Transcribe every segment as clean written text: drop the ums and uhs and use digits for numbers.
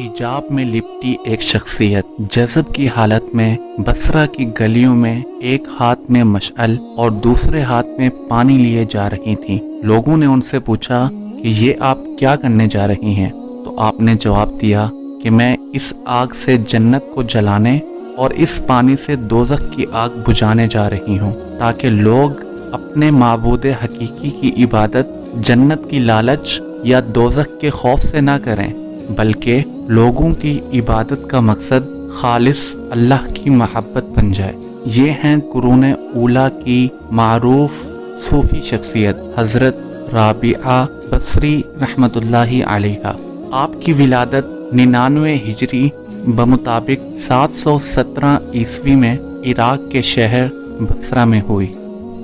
हिजाब में लिपटी एक शख्सियत जज़ब की हालत में बसरा की गलियों में एक हाथ में मशअल और दूसरे हाथ में पानी लिए जा रही थीं। लोगों ने उनसे पूछा कि ये आप क्या करने जा रही हैं? तो आपने जवाब दिया कि मैं इस आग से जन्नत को जलाने और इस पानी से दोज़ख की आग बुझाने जा रही हूँ, ताकि लोग अपने माबूद हकीकी की इबादत जन्नत की लालच या दोज़ख के खौफ से ना करें, बल्कि लोगों की इबादत का मकसद खालिस अल्लाह की मोहब्बत बन जाए। ये हैं कुरूने ऊला की मारूफ सूफी शख्सियत हज़रत राबिआ बसरी रहमतुल्लाहि अलैहा। आपकी विलादत 99 हिजरी बमुताबिक 717 ईस्वी में इराक के शहर बसरा में हुई।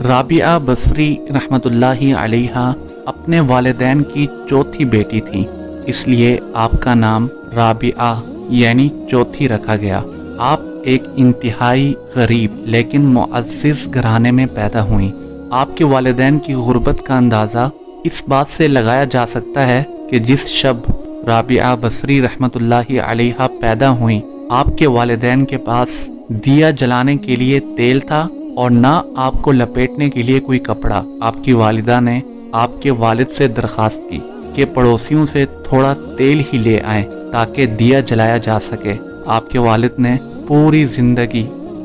राबिआ बसरी रहमतुल्लाहि अलैहा अपने वालिदैन की चौथी बेटी थी, इसलिए आपका नाम राबिआ यानी चौथी रखा गया। आप एक इंतहाई गरीब लेकिन मुअज़्ज़िज़ घराने में पैदा हुई। आपके वालिदैन की गुर्बत का अंदाज़ा इस बात से लगाया जा सकता है कि जिस शब राबिआ बसरी रहमतुल्लाहि अलैहा पैदा हुई, आपके वालिदैन के पास दिया जलाने के लिए तेल था और ना आपको लपेटने के लिए कोई कपड़ा। आपकी वालिदा ने आपके वालिद से दरख्वास्त की कि पड़ोसियों से थोड़ा तेल ही ले आएं ताकि दिया जलाया जा सके। आपके वालिद ने पूरी जिंदगी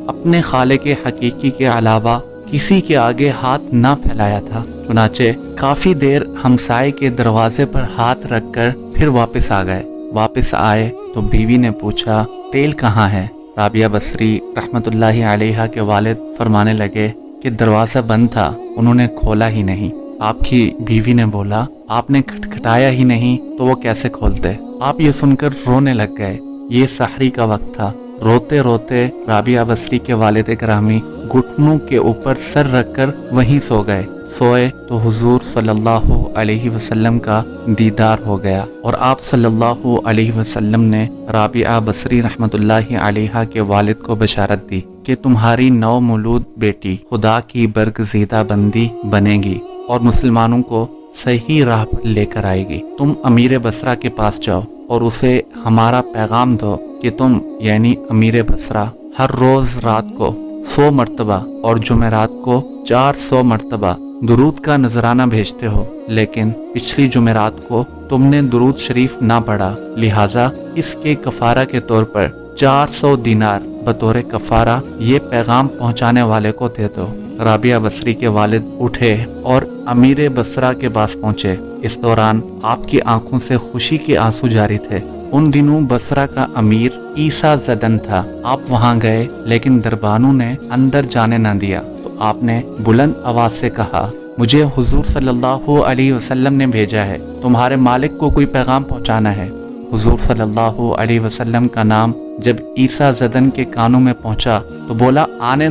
अपने खाले के हकीकी के अलावा किसी के आगे हाथ ना फैलाया था। चुनाचे काफी देर हमसाए के दरवाजे पर हाथ रखकर फिर वापस आ गए। वापस आए तो बीवी ने पूछा, तेल कहाँ है? राबिया बसरी रहमतुल्लाहि अलैहा के वालिद फरमाने लगे कि दरवाजा बंद था, उन्होंने खोला ही नहीं। आपकी बीवी ने बोला, आपने खटखटाया ही नहीं तो वो कैसे खोलते? आप ये सुनकर रोने लग गए। ये सहरी का वक्त था। रोते रोते राबिया बसरी के वालिद ग्रामी घुटनों के ऊपर सर रखकर वहीं सो गए। सोए तो हुजूर सल्लल्लाहु अलैहि वसल्लम का दीदार हो गया और आप सल्लल्लाहु अलैहि वसल्लम ने राबिआ बसरी रहमतुल्लाहि अलैहा के वालिद को बशारत दी कि तुम्हारी नवमौलूद बेटी खुदा की बरगज़ीदा बंदी बनेगी और मुसलमानों को सही राह पर लेकर आएगी। तुम अमीर बसरा के पास जाओ और उसे हमारा पैगाम दो कि तुम यानी अमीर बसरा हर रोज रात को 100 मरतबा और जुमेरात को 400 मरतबा दुरूद का नजराना भेजते हो, लेकिन पिछली जुमेरात को तुमने दुरूद शरीफ ना पढ़ा, लिहाजा इसके कफारा के तौर पर 400 दिनार बतौर कफारा ये पैगाम पहुंचाने वाले को दे दो। राबिया बसरी के वालिद उठे और अमीर बसरा के पास पहुंचे। इस दौरान आपकी आंखों से खुशी के आंसू जारी थे। उन दिनों बसरा का अमीर ईसा जदन था। आप वहां गए लेकिन दरबानों ने अंदर जाने न दिया, तो आपने बुलंद आवाज से कहा, मुझे हुजूर सल्लल्लाहु अलैहि वसल्लम ने भेजा है, तुम्हारे मालिक को कोई पैगाम पहुंचाना है। हुजूर सल्लल्लाहु अलैहि वसल्लम का नाम जब ईसा जदन के कानों में पहुंचा तो बोला, आने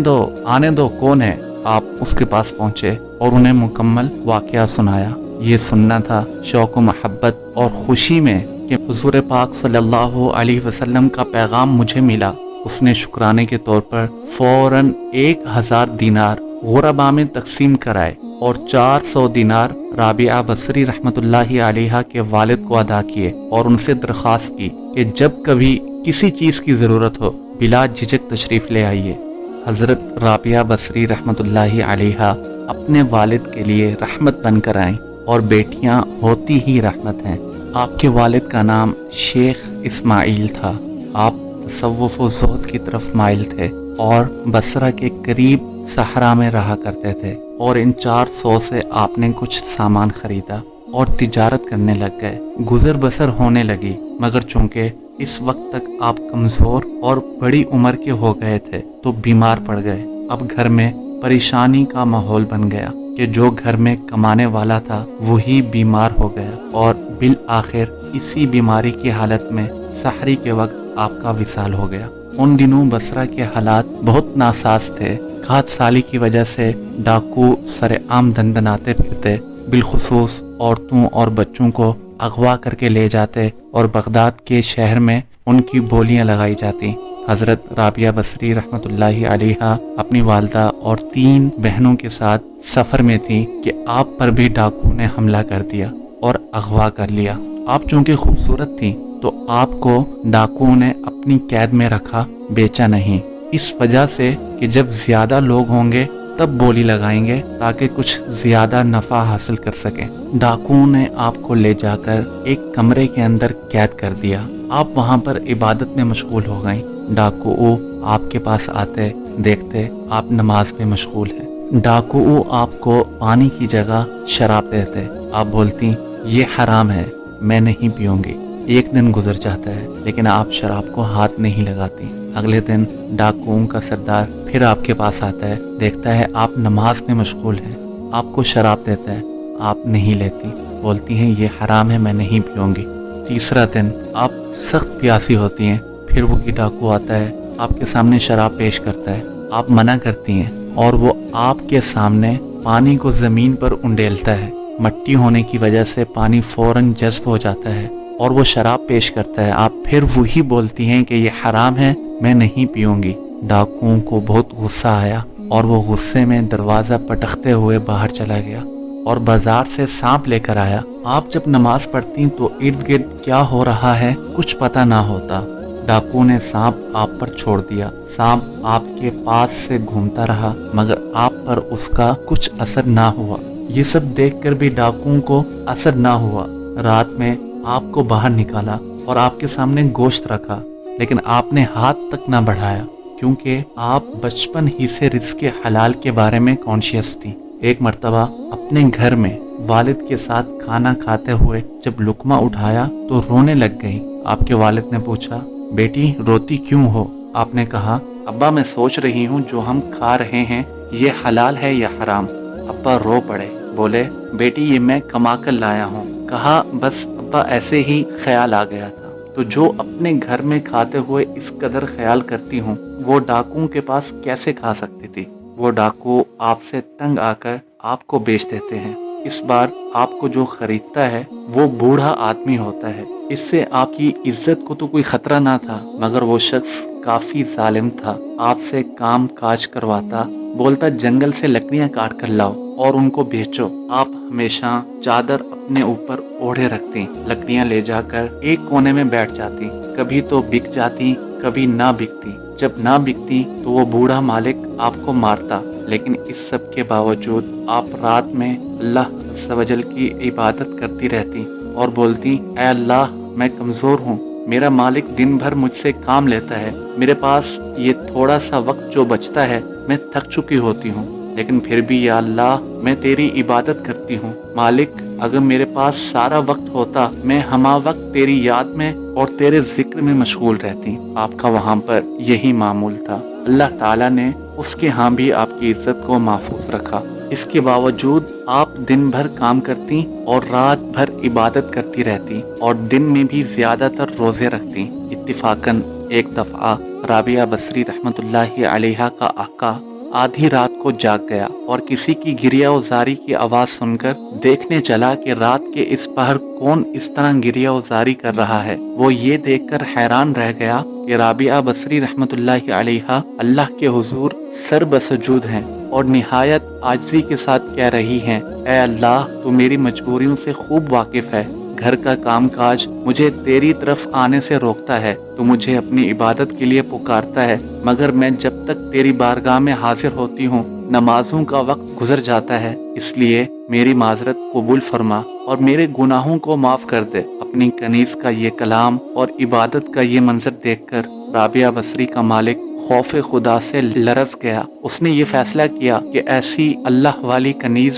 दो, कौन है? आप उसके पास पहुंचे और उन्हें मुकम्मल वाकया सुनाया। ये सुनना था शौक व मोहब्बत और खुशी में कि हुजूर पाक सल्लल्लाहु अलैहि वसल्लम का पैगाम मुझे मिला। उसने शुक्राने के तौर पर फौरन 1000 दिनार गुरबा में तकसीम कराए और 400 दिनार राबिआ बसरी रहमतुल्लाहि अलैहा के वालिद को अदा किए और उनसे दरख्वास्त की कि जब कभी किसी चीज की जरूरत हो बिला झिझक तशरीफ ले आइए। हजरत राबिया बसरी रहमतुल्लाहि अलैहा अपने वालिद के लिए रहमत बनकर आईं और बेटियां होती ही रहमत हैं। आपके वालिद का नाम शेख इस्माइल था। आप तसव्वुफ व ज़ुहद की तरफ माइल थे और बसरा के करीब सहरा में रहा करते थे और इन 400 से आपने कुछ सामान खरीदा और तिजारत करने लग गए। गुजर बसर होने लगी, मगर चूंकि इस वक्त तक आप कमजोर और बड़ी उम्र के हो गए थे तो बीमार पड़ गए। अब घर में परेशानी का माहौल बन गया कि जो घर में कमाने वाला था वही बीमार हो गया और बिल आखिर इसी बीमारी की हालत में सहरी के वक्त आपका विसाल हो गया। उन दिनों बसरा के हालात बहुत नासाज थे। खाद साली की वजह से डाकू सरेआम दंदनाते फिरते, बिलखुसूस औरतों और बच्चों को अगवा करके ले जाते और बगदाद के शहर में उनकी बोलियां लगाई जाती। हजरत राबिया बसरी रहमतुल्लाहि अलैहा अपनी वालदा और 3 बहनों के साथ सफर में थी कि आप पर भी डाकू ने हमला कर दिया और अगवा कर लिया। आप चूंकि खूबसूरत थी तो आपको डाकुओं ने अपनी कैद में रखा, बेचा नहीं, इस वजह से कि जब ज्यादा लोग होंगे तब बोली लगाएंगे ताकि कुछ ज्यादा नफा हासिल कर सकें। डाकुओं ने आपको ले जाकर एक कमरे के अंदर कैद कर दिया। आप वहां पर इबादत में मशगूल हो गई। डाकुओं आपके पास आते, देखते आप नमाज में मशगूल हैं। डाकुओं आपको पानी की जगह शराब देते। आप बोलती ये हराम है, मैं नहीं पीऊंगी। एक दिन गुजर जाता है लेकिन आप शराब को हाथ नहीं लगाती। अगले दिन डाकुओं का सरदार फिर आपके पास आता है, देखता है आप नमाज में मशगूल हैं, आपको शराब देता है, आप नहीं लेती, बोलती हैं ये हराम है, मैं नहीं पीऊंगी। तीसरा दिन आप सख्त प्यासी होती हैं, फिर वही डाकू आता है, आपके सामने शराब पेश करता है, आप मना करती हैं और वो आपके सामने पानी को जमीन पर उंडेलता है। मट्टी होने की वजह से पानी फौरन जज्ब हो जाता है और वो शराब पेश करता है। आप फिर वही बोलती हैं कि ये हराम है, मैं नहीं पीऊंगी। डाकुओं को बहुत गुस्सा आया और वो गुस्से में दरवाजा पटकते हुए बाहर चला गया और बाजार से सांप लेकर आया। आप जब नमाज पढ़ती तो इर्द गिर्द क्या हो रहा है कुछ पता ना होता। डाकू ने सांप आप पर छोड़ दिया। सांप आपके पास से घूमता रहा मगर आप पर उसका कुछ असर ना हुआ। ये सब देखकर भी डाकुओं को असर ना हुआ। रात में आपको बाहर निकाला और आपके सामने गोश्त रखा, लेकिन आपने हाथ तक ना बढ़ाया क्योंकि आप बचपन ही से रिज़्क़ हलाल के बारे में कॉन्शियस थी। एक मर्तबा अपने घर में वालिद के साथ खाना खाते हुए जब लुकमा उठाया तो रोने लग गई। आपके वालिद ने पूछा, बेटी रोती क्यों हो? आपने कहा, अब्बा मैं सोच रही हूँ जो हम खा रहे हैं ये हलाल है या हराम। अब्बा रो पड़े, बोले बेटी ये मैं कमा कर लाया हूँ। कहा बस अब्बा ऐसे ही ख्याल आ गया था। तो जो अपने घर में खाते हुए इस कदर ख्याल करती हूँ वो डाकुओं के पास कैसे खा सकती थी? वो डाकू आपसे तंग आकर आपको बेच देते हैं। इस बार आपको जो खरीदता है वो बूढ़ा आदमी होता है। इससे आपकी इज्जत को तो कोई खतरा ना था मगर वो शख्स काफी जालिम था। आपसे काम काज करवाता, बोलता जंगल से लकड़ियां काट कर लाओ और उनको बेचो। आप हमेशा चादर अपने ऊपर ओढ़े रखती, लकड़ियां ले जाकर एक कोने में बैठ जाती। कभी तो बिक जाती, कभी ना बिकती। जब ना बिकती तो वो बूढ़ा मालिक आपको मारता। लेकिन इस सब के बावजूद आप रात में अल्लाह सवजल की इबादत करती रहती और बोलती, ऐ अल्लाह मैं कमज़ोर हूँ, मेरा मालिक दिन भर मुझसे काम लेता है, मेरे पास ये थोड़ा सा वक्त जो बचता है मैं थक चुकी होती हूँ, लेकिन फिर भी या अल्लाह मैं तेरी इबादत करती हूँ। मालिक अगर मेरे पास सारा वक्त होता मैं हमा वक्त तेरी याद में और तेरे जिक्र में मशगूल रहती। आपका वहाँ पर यही मामूल था। अल्लाह ताला ने उसके यहाँ भी आपकी इज्जत को महफूज रखा। इसके बावजूद आप दिन भर काम करती और रात भर इबादत करती रहती और दिन में भी ज्यादातर रोजे रखती। इत्तिफाकन एक दफा राबिया बसरी रहमतुल्लाहि अलैहा का आका आधी रात को जाग गया और किसी की गिरिया उजारी की आवाज सुनकर देखने चला कि रात के इस पहर कौन इस तरह गिरिया उजारी कर रहा है। वो ये देखकर हैरान रह गया कि राबिया बसरी रहमतुल्लाहि अलैहा अल्लाह के हुजूर सर बसजूद हैं और निहायत आजिज़ी के साथ कह रही हैं, ऐ अल्लाह तू मेरी मजबूरियों से खूब वाकिफ है। घर का काम काज मुझे तेरी तरफ आने से रोकता है। तू मुझे अपनी इबादत के लिए पुकारता है मगर मैं जब तक तेरी बारगाह में हाजिर होती हूँ नमाजों का वक्त गुजर जाता है। इसलिए मेरी माजरत कबूल फरमा और मेरे गुनाहों को माफ कर दे। अपनी कनीज का ये कलाम और इबादत का ये मंजर देखकर राबिया बसरी का मालिक खौफ खुदा से लरज गया। उसने ये फैसला किया कि ऐसी अल्लाह वाली कनीज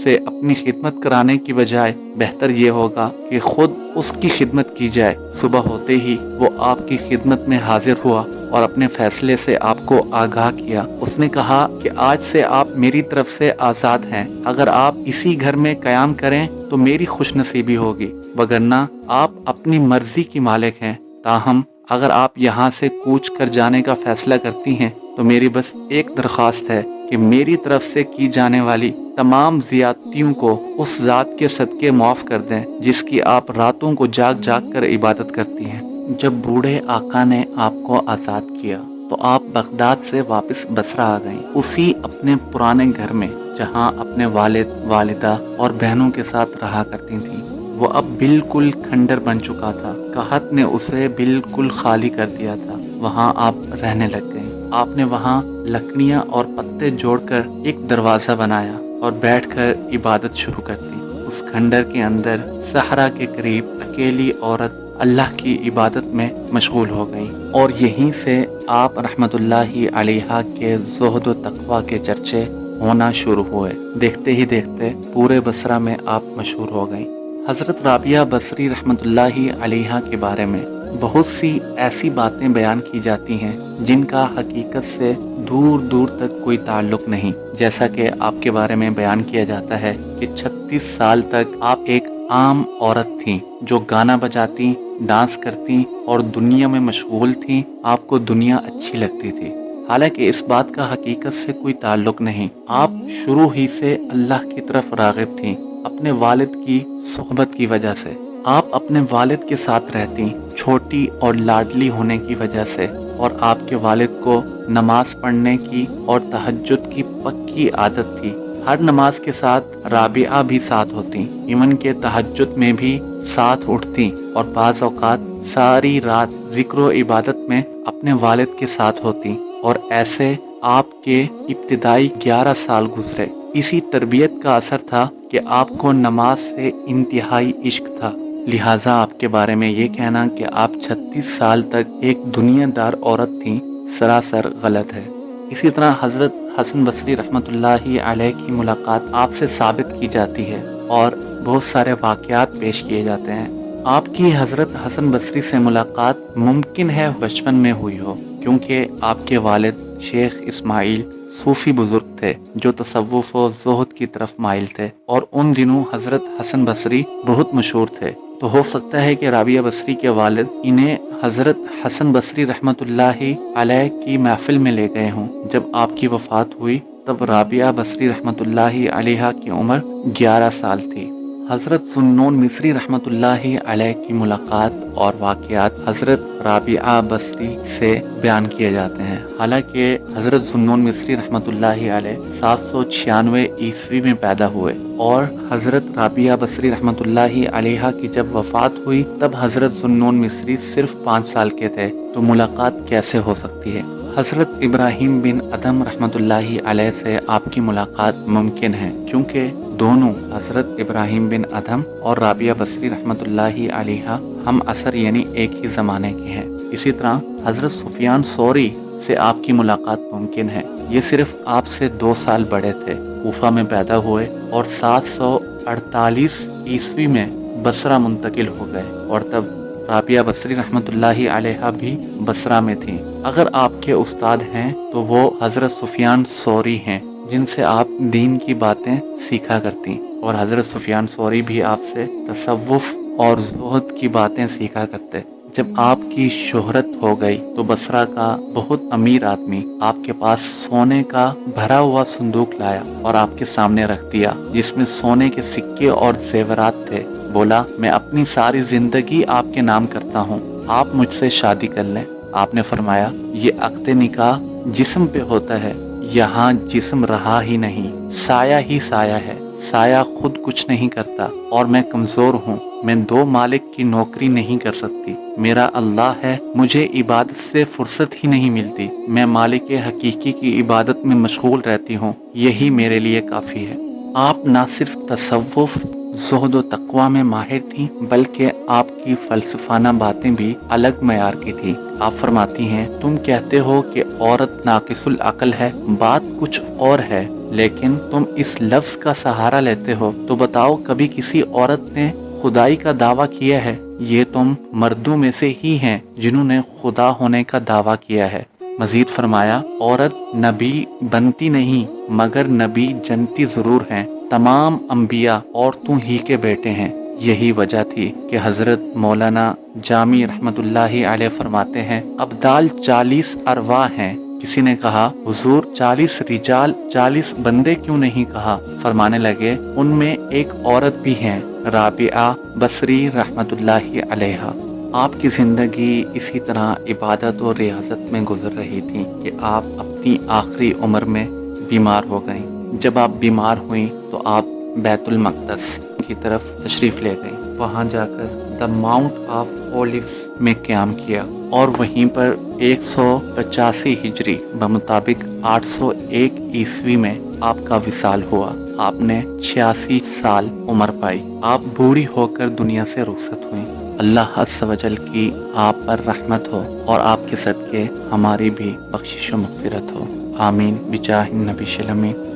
से अपनी खिदमत कराने की बजाय बेहतर ये होगा कि खुद उसकी खिदमत की जाए। सुबह होते ही वो आपकी खिदमत में हाजिर हुआ और अपने फैसले से आपको आगाह किया। उसने कहा कि आज से आप मेरी तरफ से आज़ाद हैं। अगर आप इसी घर में कयाम करें तो मेरी खुशनसीबी होगी, वगरना आप अपनी मर्जी की मालिक हैं। ताहम अगर आप यहाँ से कूच कर जाने का फैसला करती हैं तो मेरी बस एक दरख्वास्त है कि मेरी तरफ से की जाने वाली तमाम ज़ियादतियों को उस ज़ात के सदके माफ़ कर दें जिसकी आप रातों को जाग जाग कर इबादत करती हैं। जब बूढ़े आका ने आपको आज़ाद किया तो आप बगदाद से वापस बसरा आ गईं, उसी अपने पुराने घर में जहां अपने वालिद वालिदा और बहनों के साथ रहा करती थीं। वो अब बिल्कुल खंडर बन चुका था। قحط نے اسے بالکل خالی کر دیا تھا، وہاں آپ رہنے لگ گئیں۔ آپ نے وہاں لکڑیاں اور پتے جوڑ کر ایک دروازہ بنایا اور بیٹھ کر عبادت شروع کر دی۔ اس کھنڈر کے اندر صحرا کے قریب اکیلی عورت اللہ کی عبادت میں مشغول ہو گئی، اور یہیں سے آپ رحمت اللہ علیہ کے زہد و تقوی کے چرچے ہونا شروع ہوئے۔ دیکھتے ہی دیکھتے پورے بصرہ میں آپ مشہور ہو گئیں۔ حضرت رابعہ بصری رحمت اللہ علیہ کے بارے میں بہت سی ایسی باتیں بیان کی جاتی ہیں جن کا حقیقت سے دور دور تک کوئی تعلق نہیں، جیسا کہ آپ کے بارے میں بیان کیا جاتا ہے کہ 36 سال تک آپ ایک عام عورت تھیں جو گانا بجاتی، ڈانس کرتی اور دنیا میں مشغول تھیں۔ آپ کو دنیا اچھی لگتی تھی، حالانکہ اس بات کا حقیقت سے کوئی تعلق نہیں۔ آپ شروع ہی سے اللہ کی طرف راغب تھیں، اپنے والد کی صحبت کی وجہ سے۔ آپ اپنے والد کے ساتھ رہتی، چھوٹی اور لاڈلی ہونے کی وجہ سے، اور آپ کے والد کو نماز پڑھنے کی اور تہجد کی پکی عادت تھی۔ ہر نماز کے ساتھ رابعہ بھی ساتھ ہوتی، ایون کہ تہجد میں بھی ساتھ اٹھتی، اور بعض اوقات ساری رات ذکر و عبادت میں اپنے والد کے ساتھ ہوتی، اور ایسے آپ کے ابتدائی 11 سال گزرے۔ اسی تربیت کا اثر تھا کہ آپ کو نماز سے انتہائی عشق تھا، لہٰذا آپ کے بارے میں یہ کہنا کہ آپ 36 سال تک ایک دنیا دار عورت تھیں سراسر غلط ہے۔ اسی طرح حضرت حسن بصری رحمت اللہ علیہ کی ملاقات آپ سے ثابت کی جاتی ہے، اور بہت سارے واقعات پیش کیے جاتے ہیں۔ آپ کی حضرت حسن بصری سے ملاقات ممکن ہے بچپن میں ہوئی ہو، کیونکہ آپ کے والد شیخ اسماعیل صوفی بزرگ تھے جو تصوف و زہد کی طرف مائل تھے، اور ان دنوں حضرت حسن بصری بہت مشہور تھے۔ تو ہو سکتا ہے کہ رابعہ بصری کے والد انہیں حضرت حسن بصری رحمت اللہ علیہ کی محفل میں لے گئے ہوں۔ جب آپ کی وفات ہوئی تب رابعہ بصری رحمت اللہ علیہ کی عمر 11 سال تھی۔ حضرت ذوالنون مصری رحمت اللہ علیہ کی ملاقات اور واقعات حضرت رابعہ بصری سے بیان کیے جاتے ہیں، حالانکہ حضرت ذوالنون مصری رحمت اللہ علیہ 796 عیسوی میں پیدا ہوئے، اور حضرت رابعہ بصری رحمت اللہ علیہ کی جب وفات ہوئی تب حضرت ذوالنون مصری صرف 5 سال کے تھے، تو ملاقات کیسے ہو سکتی ہے؟ حضرت ابراہیم بن ادم رحمت اللہ علیہ سے آپ کی ملاقات ممکن ہے، کیونکہ دونوں حضرت ابراہیم بن ادم اور رابعہ بصری رحمت اللہ علیہ ہم عصر یعنی ایک ہی زمانے کے ہیں۔ اسی طرح حضرت سفیان ثوری سے آپ کی ملاقات ممکن ہے، یہ صرف آپ سے 2 سال بڑے تھے، کوفہ میں پیدا ہوئے اور 748 عیسوی میں بصرہ منتقل ہو گئے، اور تب رابعہ بصری رحمت اللہ علیہ بھی بصرہ میں تھیں۔ اگر آپ کے استاد ہیں تو وہ حضرت سفیان ثوری ہیں، جن سے آپ دین کی باتیں سیکھا کرتی، اور حضرت سفیان ثوری بھی آپ سے تصوف اور زہد کی باتیں سیکھا کرتے۔ جب آپ کی شہرت ہو گئی تو بصرہ کا بہت امیر آدمی آپ کے پاس سونے کا بھرا ہوا صندوق لایا اور آپ کے سامنے رکھ دیا، جس میں سونے کے سکے اور زیورات تھے۔ بولا، میں اپنی ساری زندگی آپ کے نام کرتا ہوں، آپ مجھ سے شادی کر لیں۔ آپ نے فرمایا، یہ عقد نکاح جسم پہ ہوتا ہے، یہاں جسم رہا ہی نہیں، سایہ ہی سایہ ہے، سایہ خود کچھ نہیں کرتا، اور میں کمزور ہوں، میں 2 مالک کی نوکری نہیں کر سکتی، میرا اللہ ہے، مجھے عبادت سے فرصت ہی نہیں ملتی، میں مالک حقیقی کی عبادت میں مشغول رہتی ہوں، یہی میرے لیے کافی ہے۔ آپ نہ صرف تصوف، زہد و تقوی میں ماہر تھیں، بلکہ آپ کی فلسفانہ باتیں بھی الگ معیار کی تھی۔ آپ فرماتی ہیں، تم کہتے ہو کہ عورت ناقص العقل ہے، بات کچھ اور ہے، لیکن تم اس لفظ کا سہارا لیتے ہو، تو بتاؤ کبھی کسی عورت نے خدائی کا دعویٰ کیا ہے؟ یہ تم مردوں میں سے ہی ہیں جنہوں نے خدا ہونے کا دعویٰ کیا ہے۔ مزید فرمایا، عورت نبی بنتی نہیں مگر نبی جنتی ضرور ہیں، تمام انبیاء عورتوں ہی کے بیٹے ہیں۔ یہی وجہ تھی کہ حضرت مولانا جامی رحمت اللہ علیہ فرماتے ہیں، ابدال 40 ارواح ہیں۔ کسی نے کہا، حضور 40 رجال 40 بندے کیوں نہیں کہا؟ فرمانے لگے، ان میں ایک عورت بھی ہیں، رابعہ بصری رحمت اللہ علیہ۔ آپ کی زندگی اسی طرح عبادت اور ریاضت میں گزر رہی تھی کہ آپ اپنی آخری عمر میں بیمار ہو گئیں۔ جب آپ بیمار ہوئیں تو آپ بیت المقدس کی طرف تشریف لے گئیں۔ وہاں جا کر دا ماؤنٹ آف ओलिव में क़याम किया और वहीं पर 185 हिजरी बमुताबिक 801 ईस्वी में आपका विसाल हुआ। आपने 86 साल उम्र पाई। आप बूढ़ी होकर दुनिया से रुखसत हुई। अल्लाह अज़्ज़ व जल की आप पर रहमत हो और आपके सदके हमारी भी बख्शिश व मग़फ़िरत हो। आमीन बिजाह नबी सल्लल्लाहु अलैहि वसल्लम।